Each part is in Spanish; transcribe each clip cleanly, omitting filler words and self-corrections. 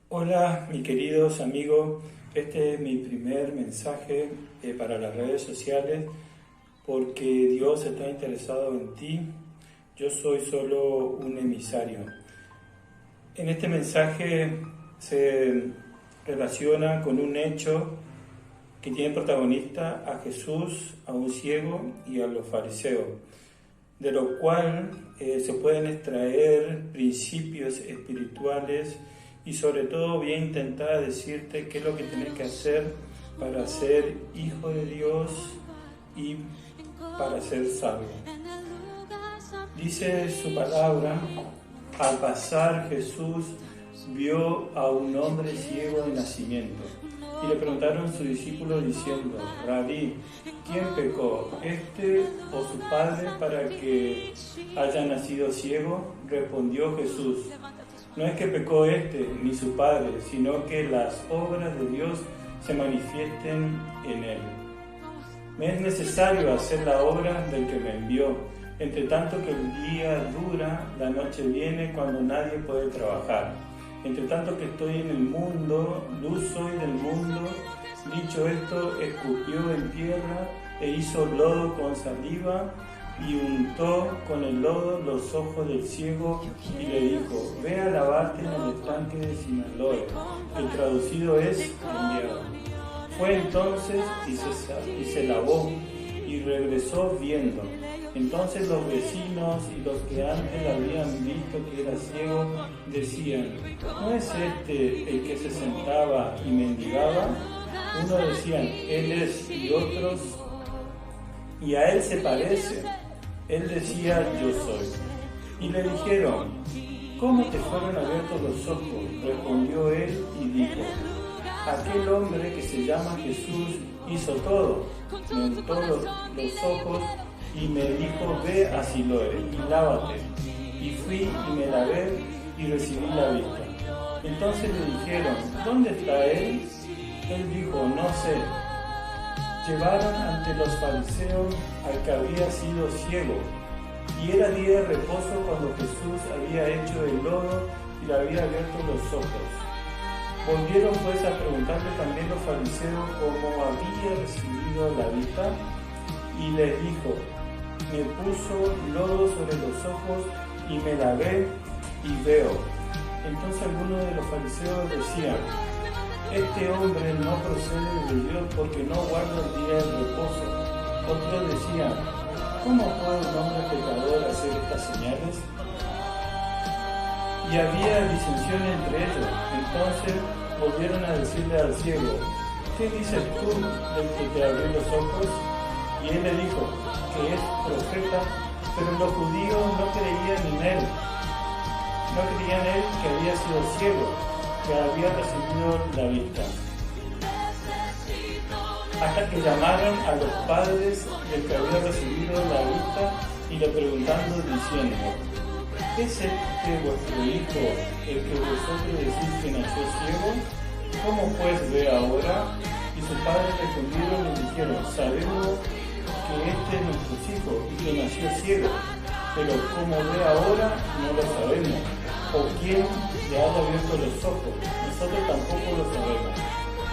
Hola, mis queridos amigos. Este es mi primer mensaje para las redes sociales porque Dios está interesado en ti. Yo soy solo un emisario. En este mensaje se relaciona con un hecho que tiene protagonista a Jesús, a un ciego y a los fariseos, de lo cual se pueden extraer principios espirituales y sobre todo voy a intentar decirte qué es lo que tienes que hacer para ser hijo de Dios y para ser salvo. Dice su palabra: al pasar Jesús vio a un hombre ciego de nacimiento y le preguntaron sus discípulos diciendo: Rabí, ¿quién pecó, este o su padre, para que haya nacido ciego? Respondió Jesús: no es que pecó este ni su padre, sino que las obras de Dios se manifiesten en él. Me es necesario hacer la obra del que me envió, entre tanto que el día dura, la noche viene cuando nadie puede trabajar. Entre tanto que estoy en el mundo, luz soy del mundo. Dicho esto, escupió en tierra e hizo lodo con saliva y untó con el lodo los ojos del ciego y le dijo: ve a lavarte en el estanque de Siloé, que traducido es enviado. Fue entonces y se lavó y regresó viendo. Entonces los vecinos y los que antes habían visto que era ciego decían: ¿no es este el que se sentaba y mendigaba? Unos decían: él es, y otros: y a él se parece. Él decía: yo soy. Y le dijeron: ¿cómo te fueron abiertos los ojos? Respondió él y dijo: aquel hombre que se llama Jesús hizo todo. Me untó los ojos y me dijo: ve a Siloé y lávate. Y fui y me lavé y recibí la vista. Entonces le dijeron: ¿dónde está él? Él dijo: no sé. Llevaron ante los fariseos al que había sido ciego, y era día de reposo cuando Jesús había hecho el lodo y le había abierto los ojos. Volvieron pues a preguntarle también los fariseos cómo había recibido la vista, y les dijo: me puso lodo sobre los ojos y me lavé y veo. Entonces algunos de los fariseos decían: este hombre no procede de Dios porque no guarda el día del reposo. Otros decían: ¿cómo puede un hombre pecador hacer estas señales? Y había disensión entre ellos. Entonces volvieron a decirle al ciego: ¿qué dices tú del que te abrió los ojos? Y él le dijo que es profeta, pero los judíos no creían en él. No creían en él que había sido ciego, que había recibido la vista. Hasta que llamaron a los padres del que había recibido la vista y le preguntaron diciendo: ¿es este vuestro hijo el que vosotros decís que nació ciego? ¿Cómo pues ve ahora? Y sus padres respondieron y dijeron: sabemos que este es nuestro hijo y que nació ciego, pero cómo ve ahora no lo sabemos, o quién le ha abierto los ojos, nosotros tampoco lo sabemos.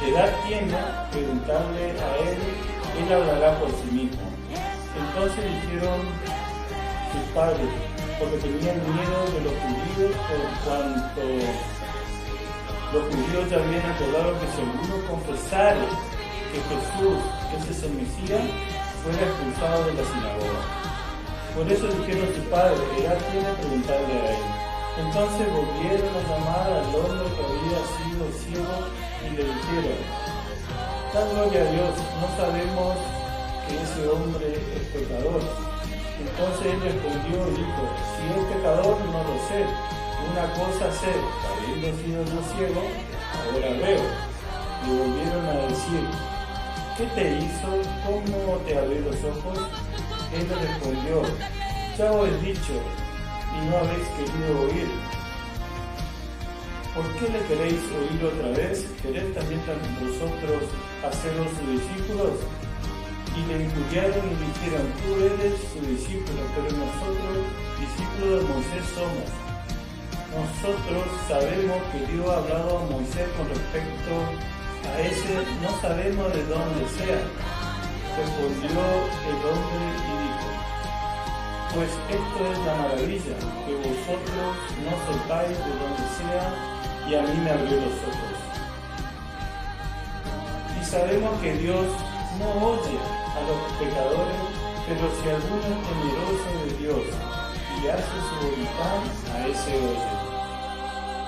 ¿Edad tiene? Preguntarle a él hablará por sí mismo. Entonces dijeron sus padres, porque tenían miedo de los judíos, por cuanto los judíos ya habían acordado que si alguno confesara que Jesús, ese es el Mesías, fuera expulsado de la sinagoga. Por eso dijeron sus padres: edad tiene? Preguntarle a él. Entonces volvieron a llamar al hombre que había sido ciego y le dijeron: da gloria a Dios, no sabemos que ese hombre es pecador. Entonces él respondió y dijo: si es pecador no lo sé, una cosa sé, habiendo sido yo ciego, ahora veo. Y volvieron a decir: ¿qué te hizo? ¿Cómo te abrió los ojos? Él le respondió: ya os he dicho, y no habéis querido oír. ¿Por qué le queréis oír otra vez? ¿Queréis también vosotros haceros sus discípulos? Y le injuriaron y dijeron: tú eres su discípulo, pero nosotros discípulos de Moisés somos. nosotros sabemos que Dios ha hablado a Moisés con respecto a ese, no sabemos de dónde sea. Respondió el hombre y dijo: pues esto es la maravilla, que vosotros no sepáis de dónde sea, y a mí me abrió los ojos. Y sabemos que Dios no oye a los pecadores, pero si alguno es temeroso de Dios y hace su voluntad, a ese oye.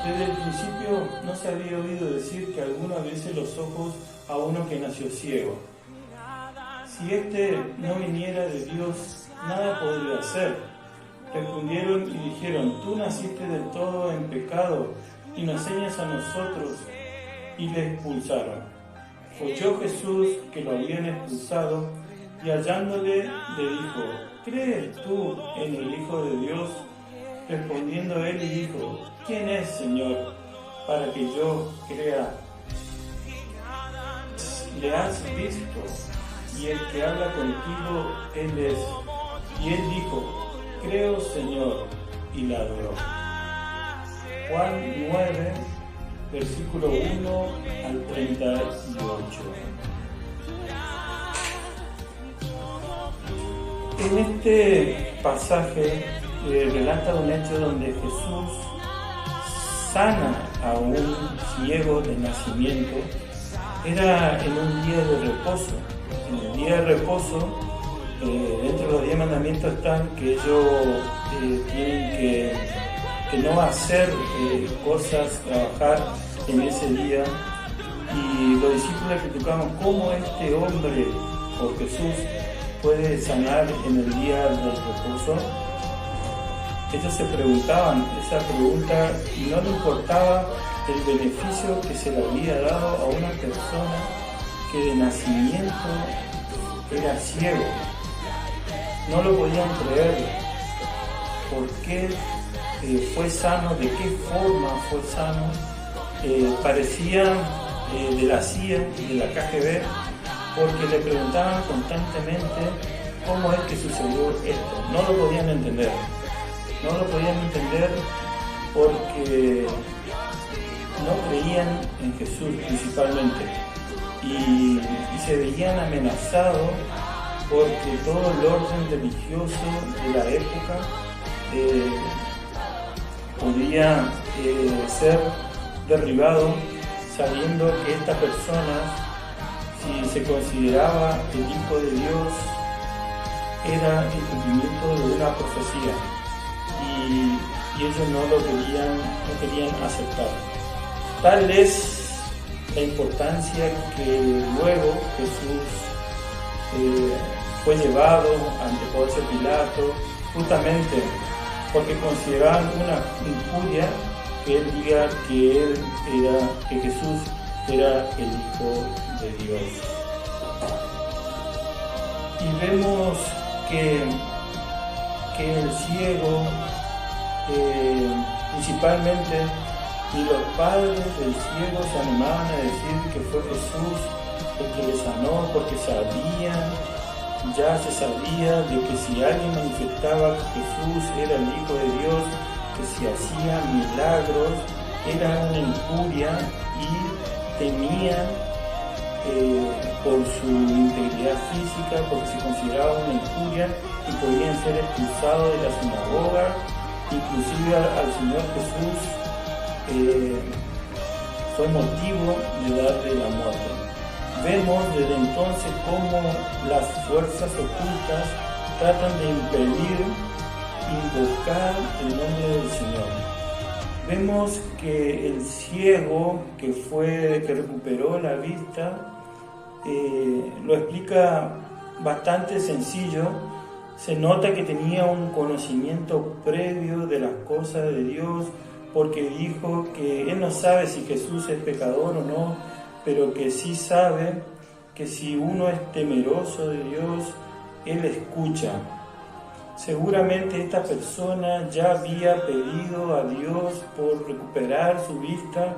Desde el principio no se había oído decir que alguno abriese los ojos a uno que nació ciego. Si éste no viniera de Dios, nada podría hacer. Respondieron y dijeron: tú naciste del todo en pecado y nos enseñas a nosotros. Y le expulsaron. Oyó Jesús que lo habían expulsado y hallándole le dijo: ¿crees tú en el Hijo de Dios? Respondiendo él y dijo: ¿quién es, Señor, para que yo crea? Le has visto, y el que habla contigo, él es. Y él dijo: creo, Señor, y la adoró. Juan 9, versículo 1 al 38. En este pasaje relata un hecho donde Jesús sana a un ciego de nacimiento. Era en un día de reposo. En el día de reposo, dentro de los 10 mandamientos están que ellos tienen que no hacer cosas, trabajar en ese día. Y los discípulos criticaban cómo este hombre, por Jesús, puede sanar en el día del reposo. Ellos se preguntaban esa pregunta y no les importaba el beneficio que se le había dado a una persona que de nacimiento era ciego. No lo podían creer. ¿Por qué fue sano? ¿De qué forma fue sano? Parecía de la CIA y de la KGB, porque le preguntaban constantemente cómo es que sucedió esto. No lo podían entender. No lo podían entender porque no creían en Jesús principalmente. Y se veían amenazados porque todo el orden religioso de la época podía ser derribado, sabiendo que esta persona, si se consideraba el Hijo de Dios, era el cumplimiento de una profecía, y ellos no querían aceptar. Tal es la importancia que luego Jesús fue llevado ante Poncio Pilato, justamente porque consideraban una injuria que él diga que Jesús era el Hijo de Dios. Y vemos que el ciego, principalmente, y los padres del ciego se animaban a decir que fue Jesús el que le sanó, porque ya se sabía de que si alguien manifestaba que Jesús era el Hijo de Dios, que si hacía milagros, era una injuria y temían por su integridad física, porque se consideraba una injuria y podían ser expulsados de la sinagoga. Inclusive al Señor Jesús fue motivo de darle la muerte. Vemos desde entonces cómo las fuerzas ocultas tratan de impedir invocar el nombre del Señor. Vemos que el ciego que recuperó la vista lo explica bastante sencillo. Se nota que tenía un conocimiento previo de las cosas de Dios, porque dijo que él no sabe si Jesús es pecador o no, pero que sí sabe que si uno es temeroso de Dios, él escucha. Seguramente esta persona ya había pedido a Dios por recuperar su vista,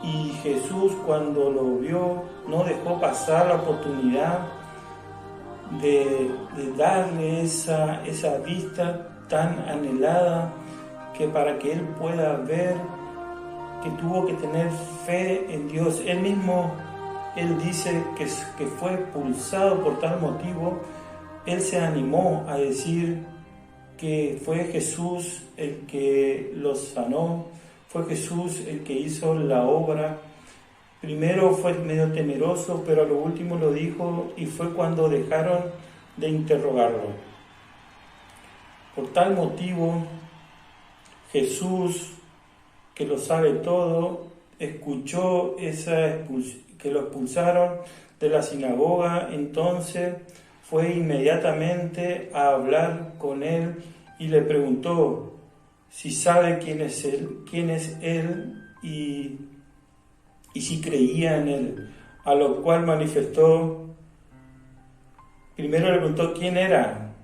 y Jesús, cuando lo vio, no dejó pasar la oportunidad de darle esa vista tan anhelada que para que él pueda ver, que tuvo que tener fe en Dios. Él dice que fue expulsado por tal motivo. Él se animó a decir que fue Jesús el que los sanó, fue Jesús el que hizo la obra. Primero fue medio temeroso, pero a lo último lo dijo, y fue cuando dejaron de interrogarlo. Por tal motivo, Jesús, que lo sabe todo, escuchó que lo expulsaron de la sinagoga, entonces fue inmediatamente a hablar con él y le preguntó si sabe quién es él y si creía en él, a lo cual manifestó, primero le preguntó quién era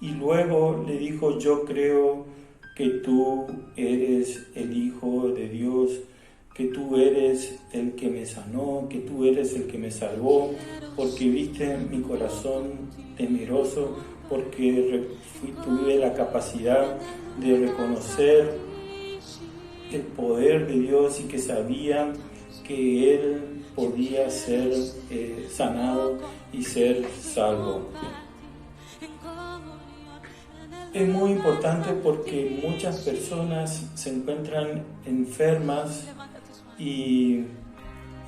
y luego le dijo: yo creo que tú eres el Hijo de Dios, que tú eres el que me sanó, que tú eres el que me salvó, porque viste mi corazón temeroso, porque tuve la capacidad de reconocer el poder de Dios y que sabía que Él podía ser sanado y ser salvo. Es muy importante porque muchas personas se encuentran enfermas y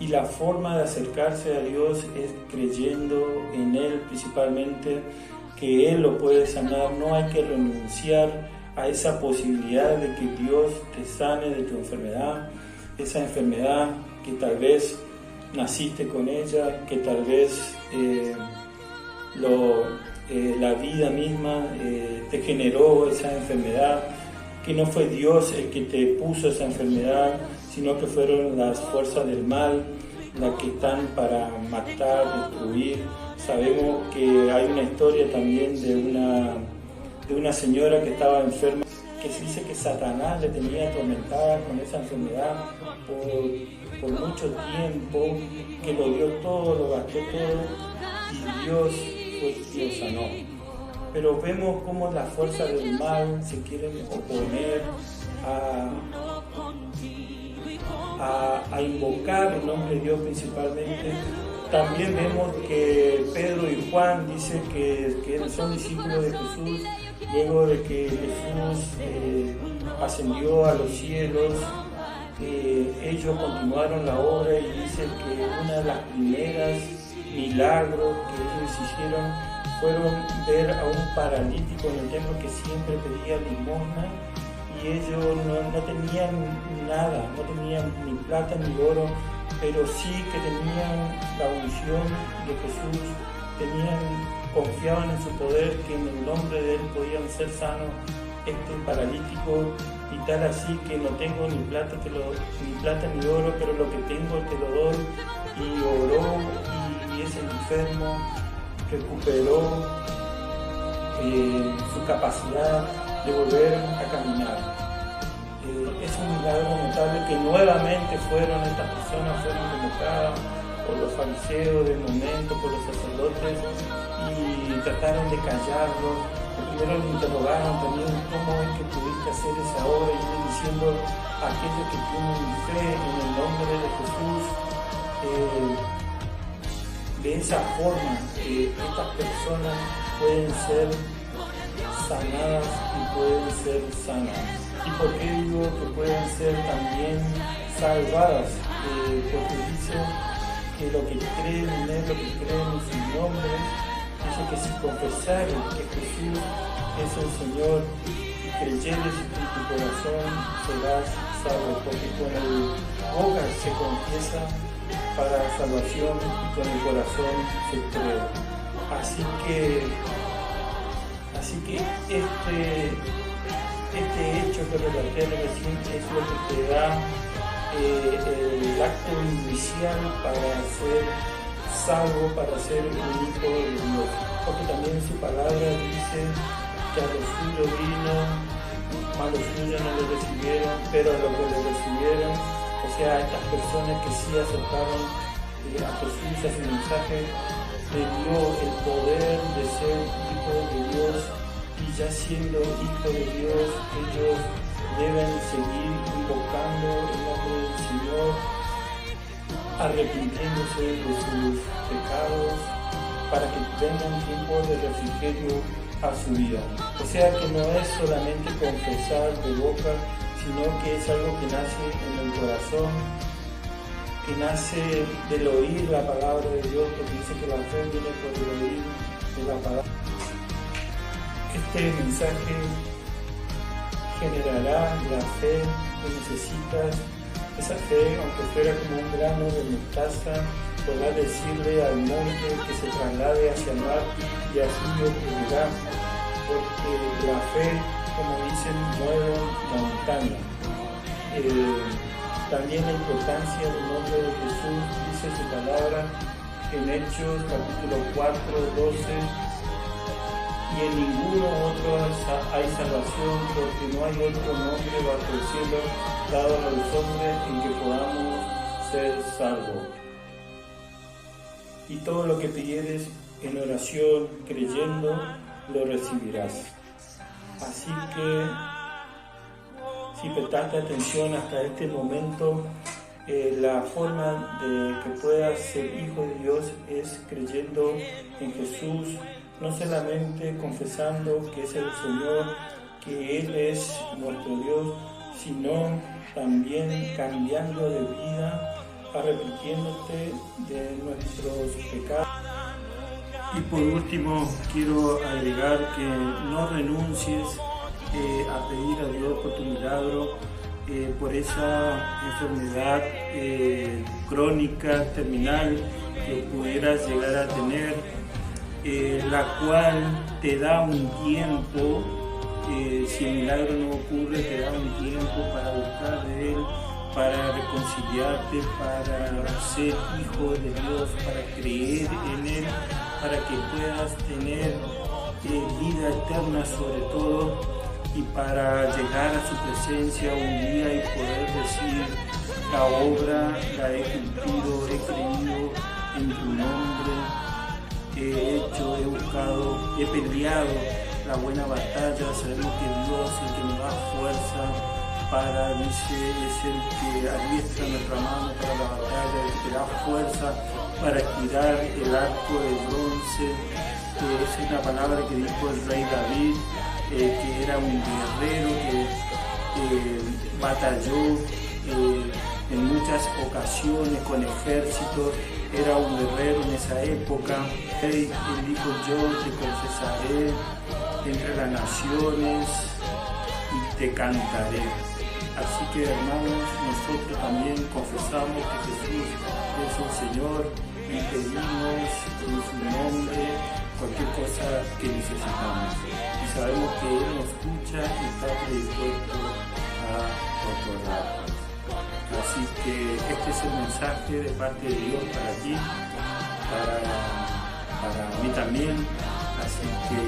la forma de acercarse a Dios es creyendo en Él, principalmente que Él lo puede sanar. No hay que renunciar a esa posibilidad de que Dios te sane de tu enfermedad, esa enfermedad que tal vez naciste con ella, que tal vez la vida misma te generó esa enfermedad, que no fue Dios el que te puso esa enfermedad, sino que fueron las fuerzas del mal las que están para matar, destruir. Sabemos que hay una historia también de una señora que estaba enferma, que se dice que Satanás le tenía atormentada con esa enfermedad por mucho tiempo, que lo dio todo, lo gastó todo, y Dios fue quien lo sanó. Pero vemos cómo las fuerzas del mal se quieren oponer a invocar el nombre de Dios principalmente. También vemos que Pedro y Juan dicen que son discípulos de Jesús, luego de que Jesús ascendió a los cielos. Ellos continuaron la obra y dicen que una de las primeras milagros que ellos hicieron fueron ver a un paralítico en el templo que siempre pedía limosna, y ellos no tenían nada, no tenían ni plata ni oro, pero sí que tenían la unción de Jesús, confiaban en su poder, que en el nombre de Él podían ser sanos este paralítico, y tal así que no tengo ni plata ni oro, pero lo que tengo te lo doy. Y oró, y ese enfermo recuperó su capacidad de volver a caminar. Es un milagro notable que nuevamente estas personas fueron convocadas por los fariseos del momento, por los sacerdotes, y trataron de callarlos. Primero lo interrogaron también: ¿cómo es que pudiste hacer esa obra? Y él diciendo: aquellos que tienen fe en el nombre de Jesús. De esa forma estas personas pueden ser sanadas y pueden ser sanas. ¿Y por qué digo que pueden ser también salvadas? Porque dice que lo que creen en Él, lo que creen en su nombre, dice que si confesares que Jesús es el Señor y creyeres en tu corazón, serás salvo, porque con el boca se confiesa para salvación y con el corazón se cree. Así que este hecho que relaté recién es lo que te da el acto inicial para ser salvo, para ser un hijo de Dios. Porque también su palabra dice que a los suyos vino, a los suyos no lo recibieron, pero a los que lo recibieron, o sea, a estas personas que sí aceptaron a Jesús, a su mensaje, le dio el poder de ser hijo de Dios, y ya siendo hijo de Dios, ellos deben seguir invocando el nombre del Señor, arrepintiéndose de sus pecados, para que tengan tiempo de refrigerio a su vida. O sea que no es solamente confesar de boca, sino que es algo que nace en el corazón, que nace del oír la palabra de Dios, porque dice que la fe viene por el oír de la palabra. Este mensaje generará la fe que necesitas. Esa fe, aunque fuera como un grano de mostaza, podrá decirle al monte que se traslade hacia el mar y así ocurrirá, porque la fe, como dicen, mueve montañas. También la importancia del nombre de Jesús, dice su palabra en Hechos capítulo 4, 12, y en ninguno otro hay salvación, porque no hay otro nombre bajo el cielo dado a los hombres en que podamos ser salvos. Y todo lo que pidieres en oración, creyendo, lo recibirás. Así que, si prestaste atención hasta este momento, la forma de que puedas ser hijo de Dios es creyendo en Jesús, no solamente confesando que es el Señor, que Él es nuestro Dios, sino también cambiando de vida, arrepintiéndote de nuestros pecados. Y por último, quiero agregar que no renuncies a pedir a Dios por tu milagro, por esa enfermedad crónica, terminal, que pudieras llegar a tener, la cual te da un tiempo, si el milagro no ocurre, te da un tiempo para buscar de Él, para reconciliarte, para ser hijo de Dios, para creer en Él, para que puedas tener vida eterna sobre todo, y para llegar a su presencia un día y poder decir: la obra la he cumplido, he creído en tu nombre, he hecho, he buscado, he peleado la buena batalla. Sabemos que Dios es el que nos da fuerza para, dice, es el que adiestra nuestra mano para la batalla, el que da fuerza para tirar el arco de bronce. Es una palabra que dijo el rey David, que era un guerrero que batalló en muchas ocasiones con ejércitos, era un guerrero en esa época. Él dijo: yo te confesaré entre las naciones y te cantaré. Así que, hermanos, nosotros también confesamos que Jesús es el Señor y pedimos en su nombre cualquier cosa que necesitamos. Y sabemos que Él nos escucha y está predispuesto a otorgarnos. Así que este es el mensaje de parte de Dios para ti, para mí también. Así que